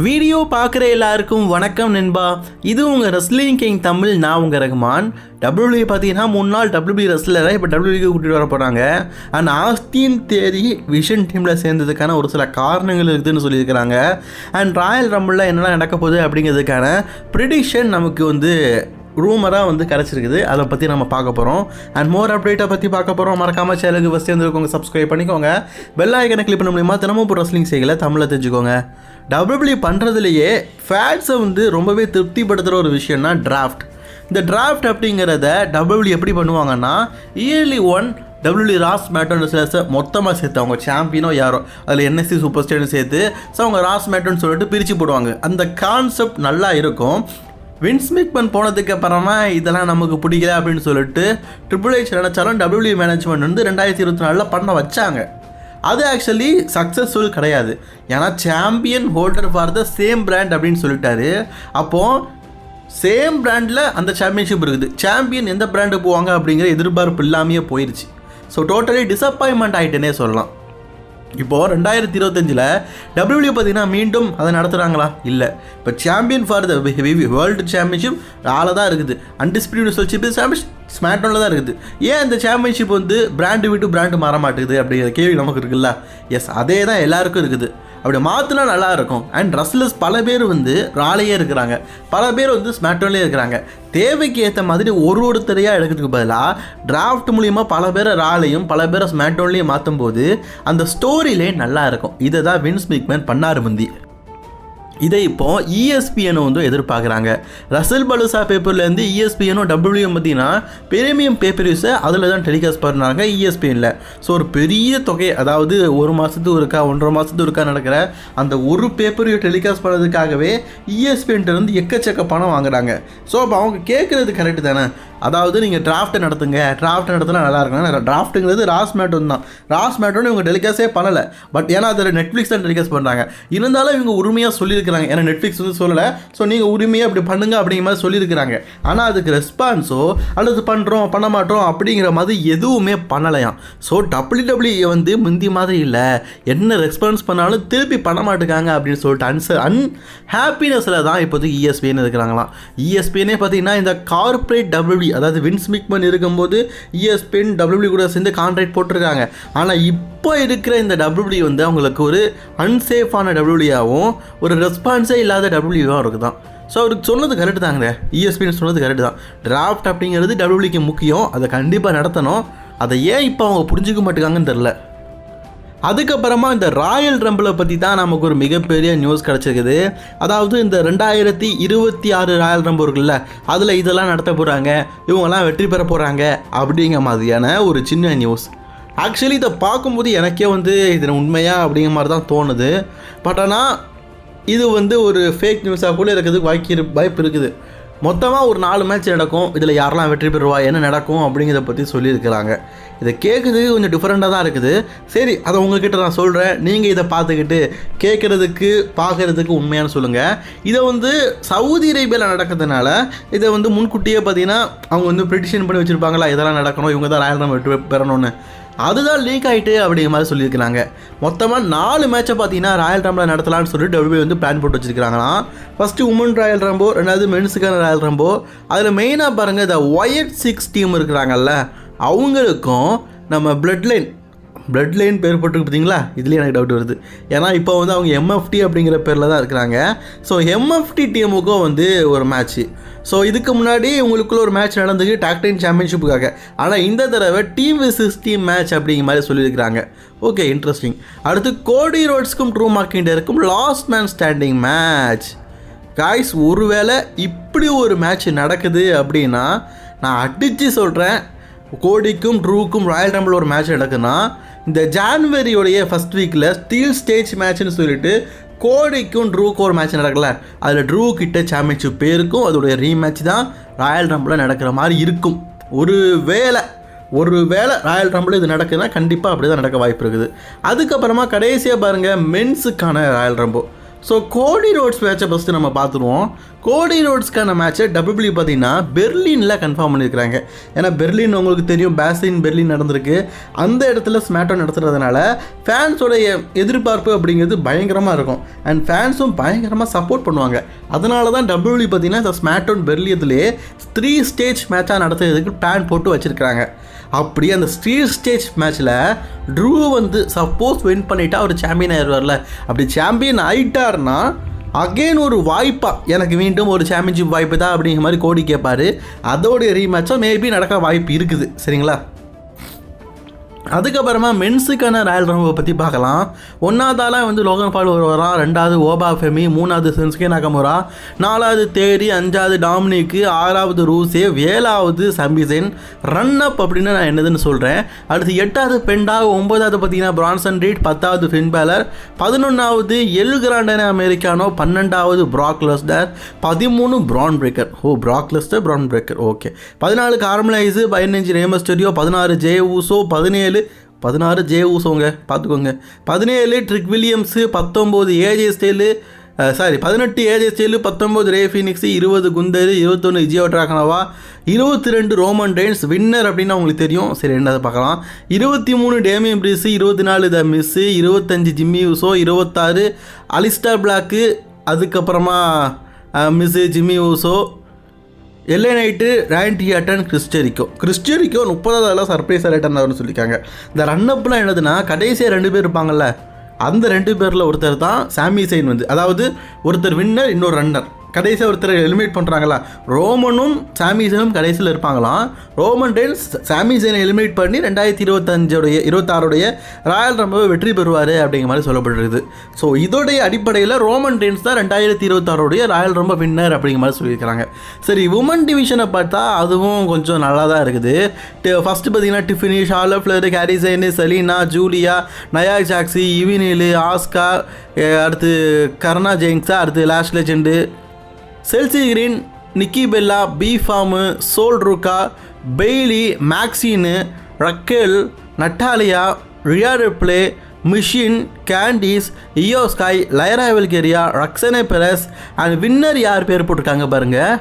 Video பார்க்குற எல்லாருக்கும் வணக்கம் நண்பா. இது உங்கள் ரெஸ்லிங் கிங் தமிழ். நான் உங்கள் ரகுமான். டபிள்யூபிள்யூ பார்த்தீங்கன்னா முன்னாள் டபிள்யூபிள்யூ ரெஸ்லரை இப்போ டபிள்யூபிள்யூக்கு கூட்டிகிட்டு வர போகிறாங்க. அண்ட் ஆஸ்டின் தியரி விஷன் டீமில் சேர்ந்ததுக்கான ஒரு சில காரணங்கள் இருக்குதுன்னு சொல்லியிருக்கிறாங்க. அண்ட் ராயல் ரம்பிளில் என்னெல்லாம் நடக்க போகுது அப்படிங்கிறதுக்கான ப்ரிடிக்ஷன் நமக்கு ரூமராக கிடச்சிருக்குது. அதை பற்றி நம்ம பார்க்க போகிறோம். அண்ட் மோர் அப்டேட்டை பற்றி பார்க்க போகிறோம். மறக்காமல் சேனலுக்கு ஃபஸ்ட் வந்துருக்கோங்க, சப்ஸ்கிரைப் பண்ணிக்கோங்க. பெல் ஐக்கனை கிளிக் பண்ண மூலியமாக தினமும் இப்போ ரெஸ்லிங் செய்யலை தமிழில் தெரிஞ்சுக்கோங்க. டபிள்யூபிள்யூ பண்ணுறதுலையே ஃபேட்ஸை ரொம்பவே திருப்திப்படுத்துகிற ஒரு விஷயம்னா டிராஃப்ட். இந்த டிராஃப்ட் அப்படிங்கிறத டபிள்யூபிள்யூ எப்படி பண்ணுவாங்கன்னா, இயர்லி ஒன் டபிள்யூபிள்யூ ராஸ் மேட்டோன் ரெஸ்லர்ஸை மொத்தமாக சேர்த்து அவங்க சாம்பியனோ யாரோ அதில் என்எஸ்சி சூப்பர் ஸ்டார்னு சேர்த்து அவங்க ராஸ் மேட்டோன்னு சொல்லிட்டு பிரித்து போடுவாங்க. அந்த கான்செப்ட் நல்லா இருக்கும். வின்ஸ் மெக்மன் போனதுக்கு அப்புறமா இதெல்லாம் நமக்கு பிடிக்கல அப்படின்னு சொல்லிட்டு ட்ரிபிள் ஹெச் நினச்சாலும் டபிள்யூபிள்யூ மேனேஜ்மெண்ட் 2024 பண்ண வச்சாங்க. அது ஆக்சுவலி சக்ஸஸ்ஃபுல் கிடையாது. ஏன்னா champion holder for the same brand அப்படின்னு சொல்லிட்டாரு. அப்போது சேம் பிராண்டில் அந்த சாம்பியன்ஷிப் இருக்குது. சாம்பியன் எந்த பிராண்டு போவாங்க அப்படிங்கிற எதிர்பார்ப்பு இல்லாமையே போயிடுச்சு. ஸோ டோட்டலி டிசப்பாயின்மெண்ட் ஆகிட்டேனே சொல்லலாம். இப்போது 2025 டபிள்யூபிள்யூ பார்த்தீங்கன்னா மீண்டும் அதை நடத்துகிறாங்களா? இல்லை. இப்போ champion for the world championship ரால தான் இருக்குது. அன்டிஸ்பியூட்டட் சாம்பியன்ஷிப் ஸ்மாக்டவுனில் தான் இருக்குது. ஏன் இந்த சாம்பியன்ஷிப் பிராண்டு விட்டு பிராண்டு மாற மாட்டேங்குது அப்படிங்கிற கேள்வி நமக்கு இருக்குல்ல. எஸ், அதே தான் எல்லாருக்கும் இருக்குது. அப்படி மாற்றினா நல்லாயிருக்கும். அண்ட் ரெஸ்லர்ஸ் பல பேர் ராலையே இருக்கிறாங்க, பல பேர் ஸ்மாக்டவுன்லேயே இருக்கிறாங்க. தேவைக்கு ஏற்ற மாதிரி ஒருத்தரையாக எடுக்கிறதுக்கு பதிலாக டிராஃப்ட் மூலிமா பல பேரை ராலையும் பல பேரை ஸ்மாக்டவுன்லேயும் மாற்றும் போது அந்த ஸ்டோரியிலே நல்லா இருக்கும். இதை தான் வின்ஸ் மெக்மேன் பண்ணார் முந்தி. இதை இப்போ ESPN எதிர்பார்க்குறாங்க. ரசல் பலுசா பேப்பர்லேருந்து ESPN டபிள்யூ பார்த்தீங்கன்னா பிரீமியம் பேப்பர்ஸை அதில் தான் டெலிகாஸ்ட் பண்ணுறாங்க ESPNல. ஸோ ஒரு பெரிய தொகை, அதாவது ஒரு மாதத்துக்கு ஒருக்கா 1.5 மாதத்துக்கு ஒருக்கா நடக்கிற அந்த ஒரு பேப்பரையோ டெலிகாஸ்ட் பண்ணுறதுக்காகவே ESPN எக்கச்சக்க பணம் வாங்குறாங்க. ஸோ அப்போ அவங்க கேட்குறது கரெக்டு தானே. அதாவது நீங்கள் டிராஃப்ட்டை நடத்துங்க, டிராஃப்ட் நடத்தினா நல்லா இருக்கும். டிராஃப்ட்டுங்கிறது ராஸ் மேட்டோன் தான். ராஸ் மேட்டோன் இவங்க டெலிகாஸ்டே பண்ணலை. பட் ஏன்னா அதில் நெட்ஃப்ளிக்ஸ் தான் டெலிகாஸ்ட் பண்ணுறாங்க. இருந்தாலும் இவங்க உரிமையாக சொல்லியிருக்கிறாங்க. ஏன்னா நெட்ஃப்ளிக்ஸ் சொல்லலை. ஸோ நீங்கள் உரிமையாக அப்படி பண்ணுங்க அப்படிங்கிற மாதிரி சொல்லியிருக்கிறாங்க. ஆனால் அதுக்கு ரெஸ்பான்ஸோ அல்லது பண்ணுறோம் பண்ண மாட்டோம் அப்படிங்கிற மாதிரி எதுவுமே பண்ணலையாம். ஸோ டபிள்யூடபிள்யூ முந்தி மாதிரி இல்லை, என்ன ரெஸ்பான்ஸ் பண்ணாலும் திருப்பி பண்ண மாட்டேங்காங்க அப்படின்னு சொல்லிட்டு அன்ஹாப்பினஸில் தான் இப்போதைக்கு ESPN இருக்கிறாங்களாம். ESPN பார்த்தீங்கன்னா இந்த கார்பரேட் டபிள்யூ, அதாவது வின்ஸ் மெக்மேன் இருக்கும்போது ESPN டபிள்யூபிள்யூ கூட சேர்ந்து கான்ட்ராக்ட் போட்டிருக்காங்க. ஆனால் இப்போ இருக்கிற இந்த டபிள்யூபிள்யூ அவங்களுக்கு ஒரு அன்சேஃபான டபிள்யூபிள்யூவும் ஒரு ரெஸ்பான்ஸே இல்லாத டபிள்யூபிள்யூவாக இருக்குதான். ஸோ அவருக்கு சொன்னது கரெக்டு தாங்க, ESPN சொன்னது கரெக்டு தான். டிராஃப்ட் அப்படிங்கிறது டபிள்யூபிள்யூக்கு முக்கியம், அதை கண்டிப்பாக நடத்தணும். அதை ஏன் இப்போ அவங்க புரிஞ்சிக்க மாட்டேங்காங்கன்னு தெரில. அதுக்கப்புறமா இந்த ராயல் ரம்பிளை பற்றி தான் நமக்கு ஒரு மிகப்பெரிய நியூஸ் கிடச்சிருக்குது. அதாவது இந்த 2026 ராயல் ரம்பிள் இருக்குல்ல, அதில் இதெல்லாம் நடத்த போகிறாங்க, இவங்கெல்லாம் வெற்றி பெற போகிறாங்க அப்படிங்கிற மாதிரியான ஒரு சின்ன நியூஸ். ஆக்சுவலி இதை பார்க்கும்போது எனக்கே இது உண்மையாக அப்படிங்கிற மாதிரி தான் தோணுது. பட் ஆனால் இது ஒரு ஃபேக் நியூஸாக கூட இருக்கிறதுக்கு வாய்ப்பு இருக்குது. மொத்தமாக ஒரு 4 மேட்ச் நடக்கும். இதில் யாரெல்லாம் வெற்றி பெறுவா, என்ன நடக்கும் அப்படிங்கிறத பற்றி சொல்லியிருக்கிறாங்க. இதை கேட்குறதுக்கு கொஞ்சம் டிஃப்ரெண்ட்டாக தான் இருக்குது. சரி, அதை உங்ககிட்ட நான் சொல்கிறேன். நீங்கள் இதை பார்த்துக்கிட்டு கேட்குறதுக்கு பார்க்குறதுக்கு உண்மையான சொல்லுங்கள். இதை சவுதி அரேபியாவில் நடக்கிறதுனால இதை முன்கூட்டியே பார்த்தீங்கன்னா அவங்க ப்ரெடிக்ஷன் பண்ணி வச்சுருப்பாங்களா, இதெல்லாம் நடக்கணும், இவங்க தான் ராயல் ரம்பிள் வெற்றி பெறணும்னு. அதுதான் லீக் ஆகிட்டு அப்படிங்கிற மாதிரி சொல்லியிருக்கிறாங்க. மொத்தமாக 4 மேட்சை பார்த்தீங்கன்னா ராயல் ரம்பிளை நடத்தலான்னு சொல்லிட்டு டபிள்யூபிள்யூ பிளான் போட்டு வச்சுருக்காங்களாம். ஃபஸ்ட்டு உமன் ராயல் ரம்போ, ரெண்டாவது மென்ஸுக்கான ராயல் ரம்போ. அதில் மெயினாக பாருங்கள், இந்த ஒயட் 6 டீம் இருக்கிறாங்கல்ல, அவங்களுக்கும் நம்ம பிளட் லைன் பேர் போட்டுருக்கு பார்த்தீங்களா, இதுலேயே எனக்கு டவுட் வருது. ஏன்னா இப்போ அவங்க MFT அப்படிங்கிற பேரில் தான் இருக்கிறாங்க. ஸோ MFT டீமுக்கும் ஒரு மேட்ச்சு. ஸோ இதுக்கு முன்னாடி உங்களுக்குள்ள ஒரு மேட்ச் நடந்துக்கு டாக் டைம் சாம்பியன்ஷிப்புக்காக. ஆனால் இந்த தடவை டீம் vs டீம் மேட்ச் அப்படிங்கிற மாதிரி சொல்லியிருக்கிறாங்க. Okay, interesting. அடுத்து கோடி ரோட்ஸ்க்கும் ட்ரூ மாக்கிண்டருக்கும் last man standing match. Guys, ஒருவேளை இப்படி ஒரு மேட்ச் நடக்குது அப்படின்னா நான் அடித்து சொல்கிறேன், கோடிக்கும் ட்ரூக்கும் ராயல் ரம்பிள் ஒரு மேட்ச் நடக்குதுன்னா இந்த ஜான்வரியோடைய ஃபஸ்ட் வீக்கில் ஸ்டீல் ஸ்டேஜ் மேட்ச்னு சொல்லிட்டு கோடிக்கும் ட்ரூக்கும் ஒரு மேட்ச் நடக்கல. அதில் ட்ரூ கிட்ட சாம்பியன்ஷிப் பேருக்கும் அதோடைய ரீமேட்ச் தான் ராயல் ரம்பிளில் நடக்கிற மாதிரி இருக்கும். ஒரு வேளை ராயல் ரம்பிள் இது நடக்குதுன்னா கண்டிப்பாக அப்படி தான் நடக்க வாய்ப்பு இருக்குது. அதுக்கப்புறமா கடைசியாக பாருங்கள், மென்ஸுக்கான ராயல் ரம்போ. ஸோ கோடி ரோட்ஸ் மேட்சை ஃபஸ்ட்டு நம்ம பார்த்துருவோம். கோடி ரோட்ஸ்க்கான மேட்சை WWE பார்த்தீங்கன்னா பெர்லினில் கன்ஃபார்ம் பண்ணியிருக்கிறாங்க. ஏன்னா பெர்லின் உங்களுக்கு தெரியும், பெர்லின் நடந்திருக்கு. அந்த இடத்துல ஸ்மாக்டவுன் நடத்துறதுனால ஃபேன்ஸோடைய எதிர்பார்ப்பு அப்படிங்கிறது பயங்கரமாக இருக்கும். அண்ட் ஃபேன்ஸும் பயங்கரமாக சப்போர்ட் பண்ணுவாங்க. அதனால தான் WWE பார்த்தீங்கன்னா இந்த ஸ்மாக்டவுன் பெர்லியத்துலேயே 3 ஸ்டேஜ் மேட்சாக நடத்துறதுக்கு பிளான் போட்டு வச்சுருக்காங்க. அப்படி அந்த ஸ்டேஜ் மேட்ச்சில் ட்ரூ வந்து சப்போஸ் வின் பண்ணிட்டா அவர் சாம்பியன் ஆயிடுவார்ல. அப்படி சாம்பியன் ஆயிட்டார்னா அகெயின் ஒரு வாய்ப்பாக எனக்கு மீண்டும் ஒரு சாம்பியன்ஷிப் வாய்ப்பு தான் அப்படிங்கிற மாதிரி கோடி கேட்பார். அதோடைய ரீமேட்சாக மேபி நடக்க வாய்ப்பு இருக்குது. சரிங்களா? அதுக்கப்புறமா மென்ஸுக்கான ராயல் ரம்பிளை பற்றி பார்க்கலாம். 1ஆவதாலாம் வந்து லோகன் பால் வரான், 2வது ஓபா ஃபெமி, 3வது சென்ஸ்கே நகமுரா, 4வது தேரி, 5வது டாமினிக்கு, 6வது ரூசேவ், 7வது சம்பிசென். ரன் அப் அப்படின்னு நான் என்னதுன்னு சொல்கிறேன். அடுத்து 8வது பெண்டா, 9வது பார்த்தீங்கன்னா பிரான்சன் ரீட், 10வது ஃபின் பேலர், 11வது எல் கிராண்டனே அமெரிக்கானோ, 12வது Brock Lesnar, 13 Bron Breakker. Brock Lesnar Bron Breakker. Okay. 14 கார்மலைஸு, 15 ரேமஸ்டரியோ, 16 ஜே ஊசோ, 16 ஜே ஊசோங்க பார்த்துக்கோங்க, 17 Trick Williams, 19 AJ Styles, 18 AJ Styles, 19 Rey Fenix, 20 Gunther, 21 Ilja Dragunov, 22 Roman Reigns. Winner அப்படின்னா உங்களுக்கு தெரியும். சரி, ரெண்டாவது பார்க்கலாம். 23 Damian Priest, 24 the Miz, 25 Jimmy Uso, 26 Alistair block, அதுக்கப்புறமா மிஸ்ஸு ஜிம்மி ஊசோ, எல்ஏ நைட்டு, ரேண்டி ஆட்டன், கிறிஸ்டரிக்கோ 30வது சர்ப்ரைஸாக ரிட்டர்ன் ஆகும்னு சொல்லியிருக்காங்க. இந்த ரன்னப்லாம் என்னதுன்னா கடைசியாக 2 பேர் இருப்பாங்கள்ல, அந்த 2 பேரில் ஒருத்தர் தான் சாமி செயின் வந்து, அதாவது ஒருத்தர் வின்னர் இன்னொரு ரன்னர். கடைசியாக ஒருத்தர் எலிமினேட் பண்ணுறாங்களா, ரோமனும் சாமிசனும் கடைசியில் இருப்பாங்களாம். ரோமன் ரெயின்ஸ் சாமிசனை எலிமினேட் பண்ணி 2026 ராயல் ரம்பிளை வெற்றி பெறுவார் அப்படிங்கிற மாதிரி சொல்லப்பட்டிருக்குது. ஸோ இதோடைய அடிப்படையில் ரோமன் ரெயின்ஸ் தான் 2026 ராயல் ரம்பிள் வின்னர் அப்படிங்கிற மாதிரி சொல்லியிருக்கிறாங்க. சரி, உமன் டிவிஷனை பார்த்தா அதுவும் கொஞ்சம் நல்லா தான் இருக்குது. ஃபஸ்ட்டு பார்த்தீங்கன்னா Tiffany, Charlotte Flair, Kairi Sane, Zelina, Giulia, Nia Jax, இவினிலு, ஆஸ்கா, அடுத்து கர்னா ஜெயின்ஸா, அடுத்து Lash Legend, Chelsea Green, Nikki Bella, பி ஃபார்மு, Sol Ruca, Bayley, Maxxine, Raquel, Natalya, Rhea Ripley, Michin, Candice, Iyo Sky, Lyra Valkyria, Roxanne Perez. And winner யார் பேர் போட்டிருக்காங்க பாருங்கள்,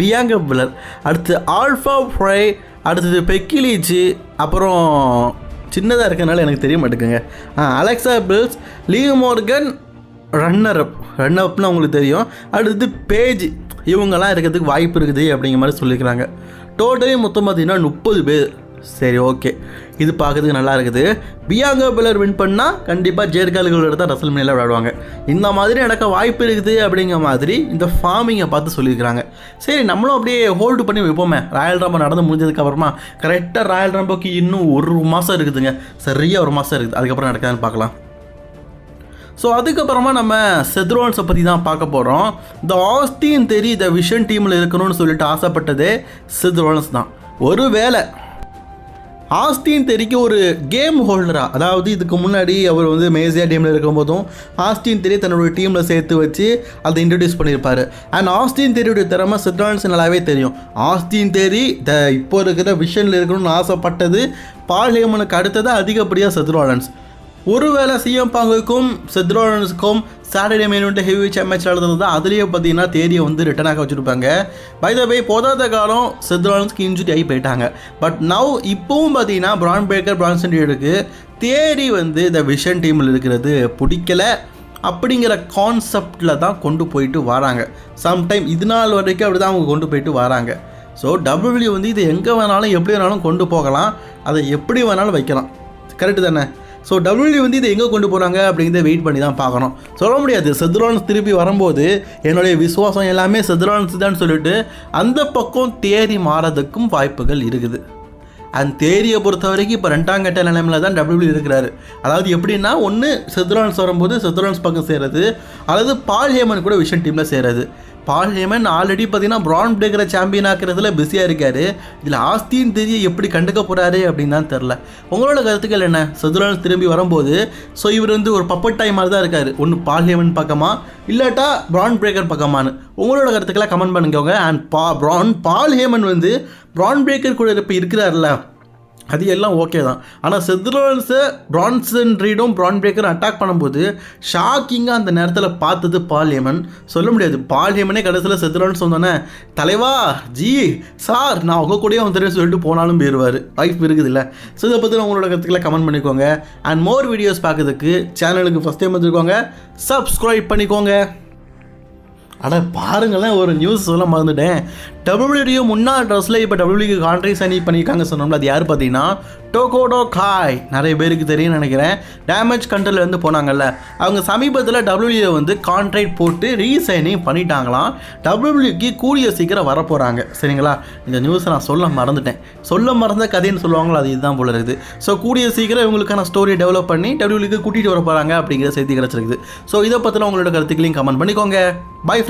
பியாங்கா பிளர். அடுத்து ஆல்ஃபா ஃப்ரை, அடுத்தது பெக்கிலீச்சு, அப்புறம் சின்னதாக இருக்கிறதுனால எனக்கு தெரிய மாட்டேங்குங்க, அலெக்சா பில்ஸ், லீவ் மோர்கன், ரன்னப்னா உங்களுக்கு தெரியும். அடுத்து பேஜ், இவங்கெல்லாம் இருக்கிறதுக்கு வாய்ப்பு இருக்குது அப்படிங்கிற மாதிரி சொல்லியிருக்கிறாங்க. டோட்டலி மொத்தம் பார்த்தீங்கன்னா 30 பேர். சரி, ஓகே, இது பார்க்கறதுக்கு நல்லா இருக்குது. பியாங்கா பெலர் வின் பண்ணால் கண்டிப்பாக ஜேர்கால்களோட தான் ரசல்மேனியில் விளையாடுவாங்க. இந்த மாதிரி நடக்க வாய்ப்பு இருக்குது அப்படிங்கிற மாதிரி இந்த ஃபார்மிங்கை பார்த்து சொல்லியிருக்கிறாங்க. சரி, நம்மளும் அப்படியே ஹோல்டு பண்ணி வைப்போமே. ராயல் ரம்பிள் நடந்து முடிஞ்சதுக்கப்புறமா கரெக்டாக ராயல் ரம்பிளுக்கு இன்னும் 1 மாதம் இருக்குதுங்க. சரியாக 1 மாதம் இருக்குது. அதுக்கப்புறம் நடக்காதுன்னு பார்க்கலாம். ஸோ அதுக்கப்புறமா நம்ம செத்ரோன்ஸை பற்றி தான் பார்க்க போகிறோம். இந்த ஆஸ்டின் தேரி இந்த விஷன் டீமில் இருக்கணும்னு சொல்லிட்டு ஆசைப்பட்டதே செத்ரோன்ஸ் தான். ஒருவேளை ஆஸ்டின் தேரிக்கு ஒரு கேம் ஹோல்டராக, அதாவது இதுக்கு முன்னாடி அவர் வந்து மேசியா டீமில் இருக்கும்போதும் ஆஸ்டின் தேரி தன்னுடைய டீமில் சேர்த்து வச்சு அதை இன்ட்ரடியூஸ் பண்ணியிருப்பார். அண்ட் ஆஸ்டின் தேரியுடைய திறமை செத்ரோன்ஸ் நல்லாவே தெரியும். ஆஸ்டின் தேரி இப்போ இருக்கிற விஷனில் இருக்கணும்னு ஆசைப்பட்டது பால் ஹேமனுக்கு அடுத்தது அதிகப்படியாக செத்ரோன்ஸ். ஒருவேளை சிஎம் பாங்குக்கும் செத்ரோன்ஸுக்கும் Saturday main event heavyweight match நடந்தது தான். அதுலேயே பார்த்தீங்கன்னா தேரியை வந்து ரிட்டர்னாக வச்சுருப்பாங்க. பை த வே, போதாத காலம் செத்ரோன்ஸ்க்கு இன்ஜுரி ஆகி போயிட்டாங்க. பட் நவ் இப்போவும் பார்த்தீங்கன்னா பிரான் பிரேக்கர், பிரான்சன் ரீடுக்கு தேரி வந்து இந்த விஷன் டீமில் இருக்கிறது பிடிக்கலை அப்படிங்கிற கான்செப்டில் தான் கொண்டு போயிட்டு வராங்க. சம்டைம் இது நாள் வரைக்கும் அப்படி தான் அவங்க கொண்டு போயிட்டு வராங்க. ஸோ WWE வந்து இது எங்கே வேணாலும் எப்படி வேணாலும் கொண்டு போகலாம், அதை எப்படி வேணாலும் வைக்கலாம். கரெக்டு தானே? ஸோ WWE வந்து இதை எங்கே கொண்டு போகிறாங்க அப்படிங்கிறத வெயிட் பண்ணி தான் பார்க்கணும். சொல்ல முடியாது. செத்ரோன்ஸ் திருப்பி வரும்போது என்னுடைய விசுவாசம் எல்லாமே செத்ரோன்ஸ் தான் சொல்லிட்டு அந்த பக்கம் தேரி மாறதுக்கும் வாய்ப்புகள் இருக்குது. அந்த தேரியை பொறுத்த வரைக்கும் இப்போ 2ஆம் கட்ட நிலைமையில் தான் WWE இருக்கிறாரு. அதாவது எப்படின்னா, ஒன்று செத்ரோன்ஸ் வரும்போது செத்ரோன்ஸ் பக்கம் சேருது, அல்லது பால் ஹேமன் கூட விஷன் டீமில் சேருது. பால் ஹேமன் ஆல்ரெடி பார்த்தீங்கன்னா பிரான் பிரேக்கரை சாம்பியன் ஆக்கிறதுல பிஸியாக இருக்கார். இதில் ஆஸ்டின் தேரியை எப்படி கண்டுக்க போகிறாரு அப்படின்னு தான் தெரில. உங்களோட கருத்துக்கள் என்ன? செத்ரோன்ஸ் திரும்பி வரும்போது ஸோ இவர் வந்து ஒரு பப்பட் டைம் மாதிரி தான் இருக்கார். ஒன்று பால் ஹேமன் பக்கமா இல்லாட்டா பிரான் பிரேக்கர் பக்கமானு உங்களோட கருத்துக்களை கமெண்ட் பண்ணிக்கோங்க. அண்ட் பால் ஹேமன் வந்து பிரான் பிரேக்கர் கூட இப்போ இருக்கிறார்ல, அது எல்லாம் ஓகே தான். ஆனால் செத்ரோல்ஸை பிரான்சன் ரீடும் பிரான் பிரேக்கரும் அட்டாக் பண்ணும்போது ஷாக்கிங்காக அந்த நேரத்தில் பார்த்தது பால் ஹேமன். சொல்ல முடியாது, பால் ஹேமனே கடைசியில் செத்ரோல்ஸ் வந்தோன்னே தலைவா ஜி சார் நான் உங்கள் கூடயே வந்துடுன்னு சொல்லிட்டு போனாலும் போயிடுவார். வாய்ப்பு இருக்குது இல்லை. ஸோ இதை பற்றி உங்களோட கருத்துக்களை கமெண்ட் பண்ணிக்கோங்க. அண்ட் மோர் வீடியோஸ் பார்க்கறதுக்கு சேனலுக்கு ஃபஸ்ட் டைம் வந்துருக்கோங்க, சப்ஸ்கிரைப் பண்ணிக்கோங்க. ஆனால் பாருங்களேன், ஒரு நியூஸ் சொல்ல மறந்துட்டேன். டபிள்யூடபிள்யூ முன்னாள் ட்ரெஸ்ஸில் இப்போ டபிள்யூக்கு கான்ட்ராக்ட் சைன் பண்ணியிருக்காங்க சொன்னோம்ல, அது யார் பார்த்தீங்கன்னா டோகோடோ காய். நிறைய பேருக்கு தெரியும்னு நினைக்கிறேன். டேமேஜ் கண்ட்ரோல்லேருந்து போனாங்கல்ல, அவங்க சமீபத்தில் டபிள்யூ வந்து கான்ட்ராக்ட் போட்டு ரீசைனிங் பண்ணிட்டாங்களாம். டபிள்யூக்கு கூடிய சீக்கிரம் வரப்போகிறாங்க. சரிங்களா, இந்த நியூஸை நான் சொல்ல மறந்துட்டேன். சொல்ல மறந்த கதைன்னு சொல்லுவாங்களோ அது இதுதான் போல இருக்குது. ஸோ கூடிய சீக்கிரம் இவங்களுக்கான ஸ்டோரியை டெவலப் பண்ணி டபிள்யூக்கு கூட்டிகிட்டு வர போகிறாங்க அப்படிங்கிற செய்தி கிடச்சிருக்குது. ஸோ இதை பற்றின உங்களோட கருத்துக்களையும் கமெண்ட் பண்ணிக்கோங்க. Bye friends.